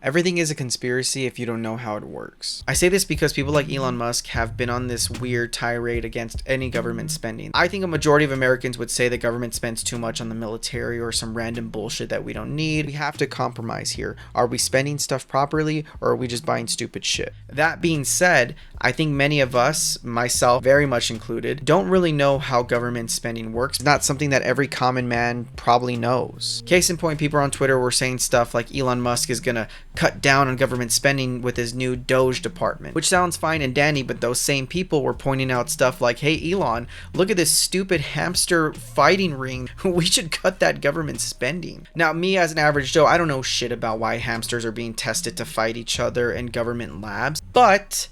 Everything is a conspiracy if you don't know how it works. I say this because people like Elon Musk have been on this weird tirade against any government spending. I think a majority of Americans would say the government spends too much on the military or some random bullshit that we don't need. We have to compromise here. Are we spending stuff properly, or are we just buying stupid shit? That being said, I think many of us, myself very much included, don't really know how government spending works. It's not something that every common man probably knows. Case in point, people on Twitter were saying stuff like Elon Musk is gonna cut down on government spending with his new Doge department, which sounds fine and dandy, but those same people were pointing out stuff like, hey Elon, look at this stupid hamster fighting ring. We should cut that government spending. Now, me as an average Joe, I don't know shit about why hamsters are being tested to fight each other in government labs, but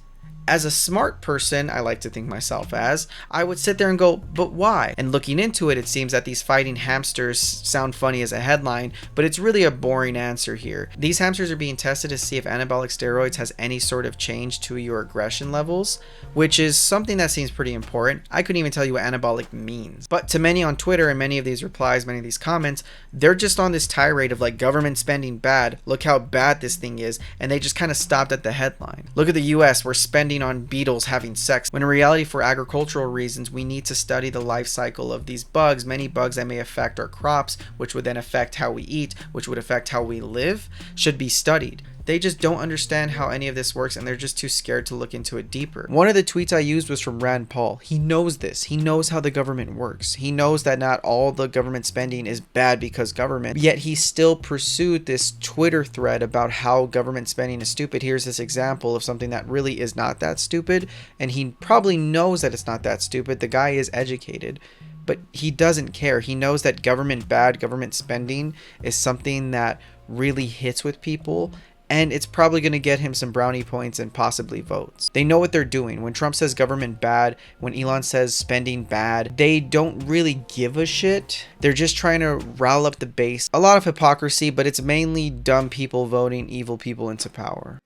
as a smart person, I like to think myself as, I would sit there and go, but why? And looking into it, it seems that these fighting hamsters sound funny as a headline, but it's really a boring answer here. These hamsters are being tested to see if anabolic steroids has any sort of change to your aggression levels, which is something that seems pretty important. I couldn't even tell you what anabolic means. But to many on Twitter and many of these replies, many of these comments, they're just on this tirade of like government spending bad, look how bad this thing is, and they just kind of stopped at the headline. Look at the US, we're spending on beetles having sex, when in reality, for agricultural reasons, we need to study the life cycle of these bugs, many bugs that may affect our crops, which would then affect how we eat, which would affect how we live, should be studied. They just don't understand how any of this works, and they're just too scared to look into it deeper. One of the tweets I used was from Rand Paul. He knows this. He knows how the government works. He knows that not all the government spending is bad because government, yet he still pursued this Twitter thread about how government spending is stupid. Here's this example of something that really is not that stupid, and he probably knows that it's not that stupid. The guy is educated, but he doesn't care. He knows that government spending is something that really hits with people, and it's probably going to get him some brownie points and possibly votes. They know what they're doing. When Trump says government bad, when Elon says spending bad, they don't really give a shit. They're just trying to rile up the base. A lot of hypocrisy, but it's mainly dumb people voting evil people into power.